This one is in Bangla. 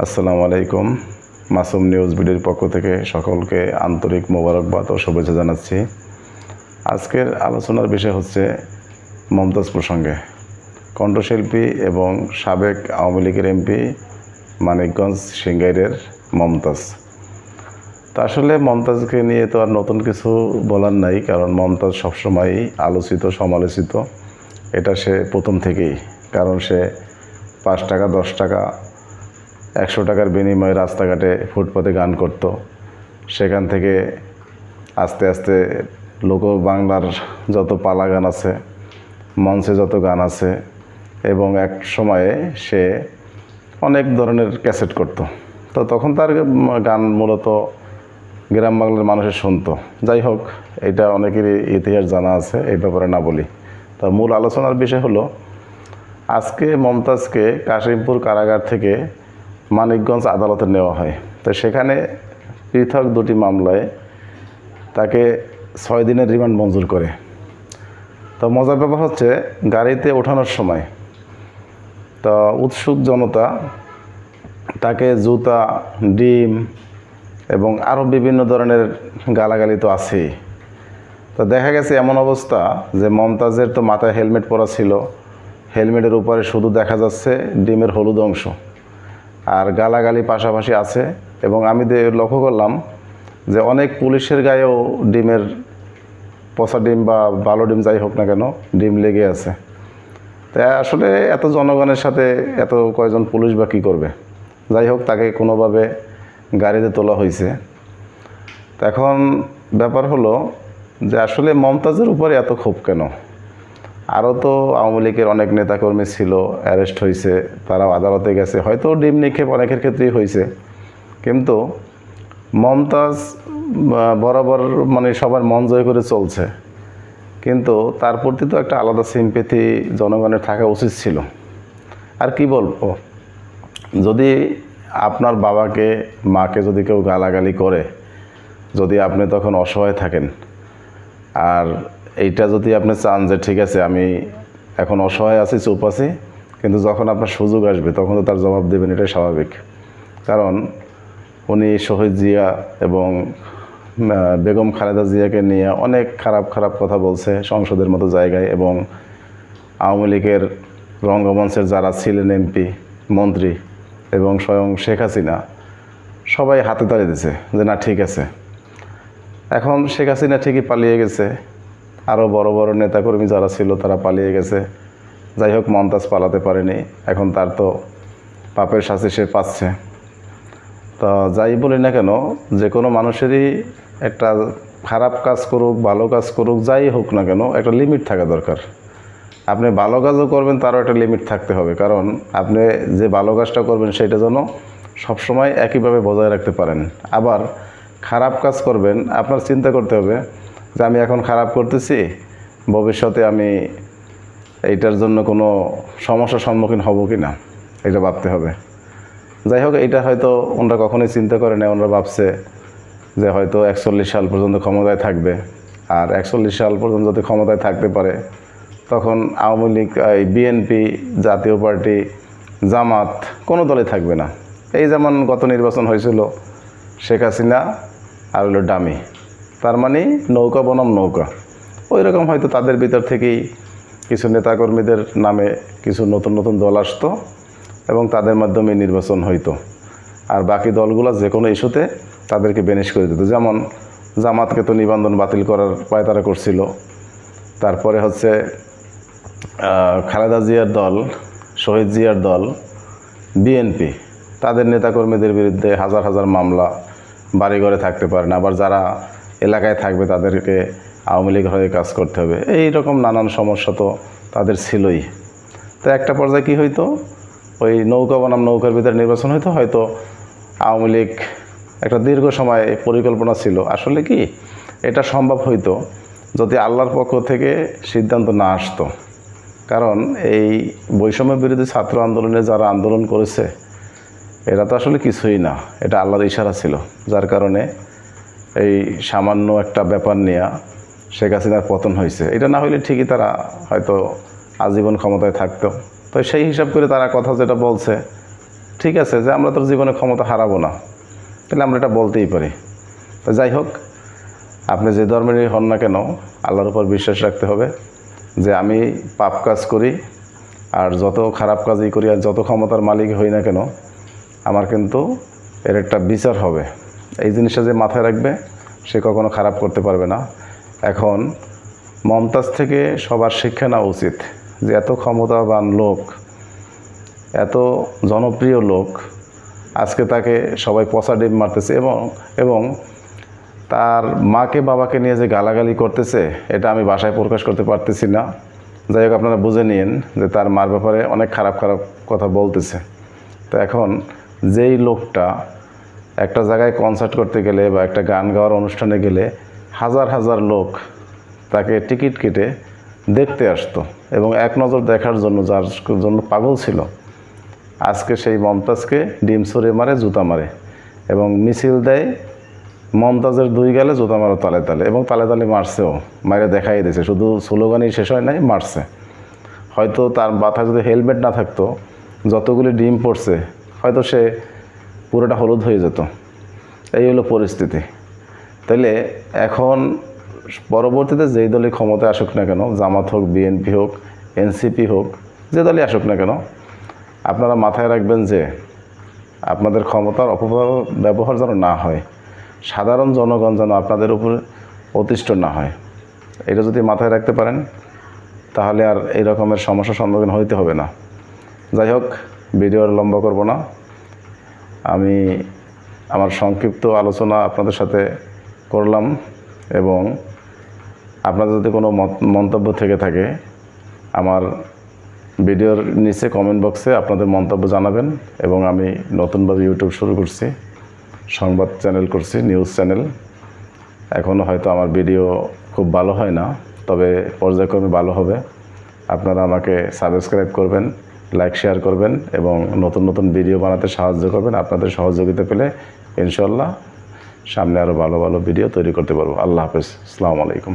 আসসালামু আলাইকুম। মাসুম নিউজ ভিডিওর পক্ষ থেকে সকলকে আন্তরিক মোবারকবাদ ও শুভেচ্ছা জানাচ্ছি। আজকের আলোচনার বিষয় হচ্ছে মমতাজ প্রসঙ্গে। কণ্ঠশিল্পী এবং সাবেক আওয়ামী লীগের এমপি মানিকগঞ্জ সিংগাইরের মমতাজ। তা আসলে মমতাজকে নিয়ে তো আর নতুন কিছু বলার নাই, কারণ মমতাজ সবসময়ই আলোচিত সমালোচিত। এটা সে প্রথম থেকেই, কারণ সে 5 টাকা 10 টাকা 100 টাকার বিনিময়ে রাস্তাঘাটে ফুটপাতে গান করত। সেখান থেকে আস্তে আস্তে লোক বাংলার যত পালা গান আছে, মঞ্চে যত গান আছে, এবং এক সময়ে সে অনেক ধরনের ক্যাসেট করত। তো তখন তার গান মূলত গ্রাম বাংলার মানুষের শুনতো। যাই হোক, এটা অনেকেরই ইতিহাস জানা আছে, এই ব্যাপারে না বলি। তা মূল আলোচনার বিষয় হলো, আজকে মমতাজকে কাশিমপুর কারাগার থেকে মানিকগঞ্জ আদালতে নেওয়া হয়। তো সেখানে পৃথক 2টি মামলায় তাকে 6 দিনের রিমান্ড মঞ্জুর করে। তো মজার ব্যাপার হচ্ছে, গাড়িতে ওঠানোর সময় তো উৎসুক জনতা তাকে জুতা, ডিম এবং আরও বিভিন্ন ধরনের গালাগালি তো আছেই। তো দেখা গেছে এমন অবস্থা যে মমতাজের তো মাথায় হেলমেট পরা ছিল, হেলমেটের উপরে শুধু দেখা যাচ্ছে ডিমের হলুদ অংশ, আর গালাগালি পাশাপাশি আছে। এবং আমি লক্ষ্য করলাম যে অনেক পুলিশের গায়েও ডিমের পচা ডিম বা ভালো ডিম যাই হোক না কেন, ডিম লেগে আছে। তাই আসলে এত জনগণের সাথে এত কয়জন পুলিশ বা কী করবে? যাই হোক, তাকে কোনোভাবে গাড়িতে তোলা হয়েছে। তো এখন ব্যাপার হলো যে আসলে মমতাজের উপরে এত ক্ষোভ কেন? আরও তো আওয়ামী লীগের অনেক নেতাকর্মী ছিল, অ্যারেস্ট হয়েছে, তারাও আদালতে গেছে, হয়তো ডিম নিক্ষেপ অনেকের ক্ষেত্রেই হয়েছে। কিন্তু মমতাজ বরাবর সবার মন জয় করে চলছে, কিন্তু তার প্রতি তো একটা আলাদা সিম্প্যাথি জনগণের থাকা উচিত ছিল। আর কি বলবো, যদি আপনার বাবাকে মাকে যদি কেউ গালাগালি করে, যদি আপনি তখন অসহায় থাকেন, আর এইটা যদি আপনি চান যে ঠিক আছে আমি এখন অসহায় আছি, চুপ আছি, কিন্তু যখন আপনার সুযোগ আসবে তখন তো তার জবাব দেবেন, এটাই স্বাভাবিক। কারণ উনি শহীদ জিয়া এবং বেগম খালেদা জিয়াকে নিয়ে অনেক খারাপ খারাপ কথা বলছে সংসদের মতো জায়গায়, এবং আওয়ামী লীগের রঙ্গমঞ্চের যারা ছিলেন এমপি, মন্ত্রী এবং স্বয়ং শেখ হাসিনা সবাই হাতে তালি দিছে যে না ঠিক আছে। এখন শেখ হাসিনা ঠিকই পালিয়ে গেছে, আরও বড় বড় নেতাকর্মী যারা ছিল তারা পালিয়ে গেছে। যাই হোক, মমতাজ পালাতে পারেনি, এখন তার তো পাপের শাস্তি সে পাচ্ছে। তো যাই বলি না কেন, যে কোনো মানুষেরই একটা খারাপ কাজ করুক ভালো কাজ করুক, যাই হোক না কেন, একটা লিমিট থাকা দরকার। আপনি ভালো কাজও করবেন, তারও একটা লিমিট থাকতে হবে। কারণ আপনি যে ভালো কাজটা করবেন সেটা যেন সবসময় একইভাবে বজায় রাখতে পারেন। আবার খারাপ কাজ করবেন, আপনার চিন্তা করতে হবে যে আমি এখন খারাপ করতেছি, ভবিষ্যতে আমি এইটার জন্য কোনো সমস্যার সম্মুখীন হব কি না, এটা ভাবতে হবে। যাই হোক, এটা হয়তো ওনারা কখনোই চিন্তা করে না। ওনারা ভাবছে যে হয়তো 41 সাল পর্যন্ত ক্ষমতায় থাকবে, আর 41 সাল পর্যন্ত যদি ক্ষমতায় থাকতে পারে তখন আওয়ামী লীগ, বিএনপি, জাতীয় পার্টি, জামাত কোনো দলে থাকবে না। এই যেমন গত নির্বাচন হয়েছিল, শেখ হাসিনা আর হলো ডামি, তার মানে নৌকা বনাম নৌকা। ওই রকম হয়তো তাদের ভিতর থেকেই কিছু নেতাকর্মীদের নামে কিছু নতুন নতুন দল আসতো এবং তাদের মাধ্যমে নির্বাচন হইতো, আর বাকি দলগুলো যে কোনো ইস্যুতে তাদেরকে বেনিশ করে দিত। যেমন জামাতকে তো নিবন্ধন বাতিল করার পায়তারা করছিল, তারপরে হচ্ছে খালেদা জিয়ার দল, শহীদ জিয়ার দল, বিএনপি, তাদের নেতাকর্মীদের বিরুদ্ধে হাজার হাজার মামলা, বাড়িঘরে থাকতে পারে না, আবার যারা এলাকায় থাকবে তাদেরকে আওয়ামী লীগ হয়ে কাজ করতে হবে। এই রকম নানান সমস্যা তো তাদের ছিলই। তো একটা পর্যায়ে কী হইতো, ওই নৌকা বনাম নৌকার ভিতরে নির্বাচন হইতো। হয়তো আওয়ামী লীগ একটা দীর্ঘ সময় পরিকল্পনা ছিল, আসলে কি এটা সম্ভব হইতো যদি আল্লাহর পক্ষ থেকে সিদ্ধান্ত না আসতো। কারণ এই বৈষম্য বিরোধী ছাত্র আন্দোলনে যারা আন্দোলন করেছে এরা তো আসলে কিছুই না, এটা আল্লাহর ইশারা ছিল, যার কারণে এই সামান্য একটা ব্যাপার নিয়ে শেখ হাসিনার পতন হয়েছে। এটা না হইলে ঠিকই তারা হয়তো আজীবন ক্ষমতায় থাকতো। তো সেই হিসাব করে তারা কথা যেটা বলছে ঠিক আছে যে আমরা তোর জীবনে ক্ষমতা হারাবো না, তাহলে আমরা এটা বলতেই পারি। তো যাই হোক, আপনি যে ধর্মেরই হন না কেন, আল্লাহর উপর বিশ্বাস রাখতে হবে যে আমি পাপ কাজ করি আর যত খারাপ কাজই করি আর যত ক্ষমতার মালিক হই না কেন, আমার কিন্তু এর একটা বিচার হবে। এই জিনিসটা যে মাথায় রাখবে সে কখনো খারাপ করতে পারবে না। এখন মমতাজ থেকে সবার শিক্ষা নেওয়া উচিত যে এত ক্ষমতাবান লোক, এত জনপ্রিয় লোক, আজকে তাকে সবাই পচা ডিম মারতেছে এবং তার মাকে বাবাকে নিয়ে যে গালাগালি করতেছে, এটা আমি ভাষায় প্রকাশ করতে পারতেছি না। যাই হোক, আপনারা বুঝে নিন যে তার মার ব্যাপারে অনেক খারাপ খারাপ কথা বলতেছে। তো এখন যেই লোকটা একটা জায়গায় কনসার্ট করতে গেলে বা একটা গান গাওয়ার অনুষ্ঠানে গেলে হাজার হাজার লোক তাকে টিকিট কেটে দেখতে আসতো এবং এক নজর দেখার জন্য, যার জন্য পাগল ছিল, আজকে সেই মমতাজকে ডিম ছুঁড়ে মারে, জুতা মারে এবং মিছিল দেয় মমতাজের দুই গালে জুতা মারো তালে তালে, এবং তালে তালে মারছেও, মারে দেখাই দিয়েছে। শুধু স্লোগানই শেষ হয় নাই, মারছে। হয়তো তার মাথায় যদি হেলমেট না থাকতো, যতগুলি ডিম পড়ছে হয়তো সে পুরোটা হলুদ হয়ে যেত। এই হলো পরিস্থিতি। তাইলে এখন পরবর্তীতে যেই দলই ক্ষমতায় আসুক না কেন, জামাত হোক, বিএনপি হোক, এনসিপি হোক, যে দলই আসুক না কেন, আপনারা মাথায় রাখবেন যে আপনাদের ক্ষমতার অপব্যবহার যেন না হয়, সাধারণ জনগণ যেন আপনাদের উপর অতিষ্ঠ না হয়। এটা যদি মাথায় রাখতে পারেন তাহলে আর এই রকমের সমস্যার সম্মুখীন হইতে হবে না। যাই হোক, ভিডিও আর লম্বা করব না। আমি আমার সংক্ষিপ্ত আলোচনা আপনাদের সাথে করলাম, এবং আপনাদের যদি কোনো মন্তব্য থেকে থাকে আমার ভিডিওর নিচে কমেন্ট বক্সে আপনাদের মন্তব্য জানাবেন। এবং আমি নতুনভাবে ইউটিউব শুরু করছি, সংবাদ চ্যানেল করছি, নিউজ চ্যানেল। এখনও হয়তো আমার ভিডিও খুব ভালো হয় না, তবে পর্যায়ক্রমে ভালো হবে। আপনারা আমাকে সাবস্ক্রাইব করবেন, লাইক শেয়ার করবেন এবং নতুন নতুন ভিডিও বানাতে সাহায্য করবেন। আপনাদের সহযোগিতা পেলে ইনশাআল্লাহ সামনে আরও ভালো ভালো ভিডিও তৈরি করতে পারবো। আল্লাহ হাফেজ, আসসালামু আলাইকুম।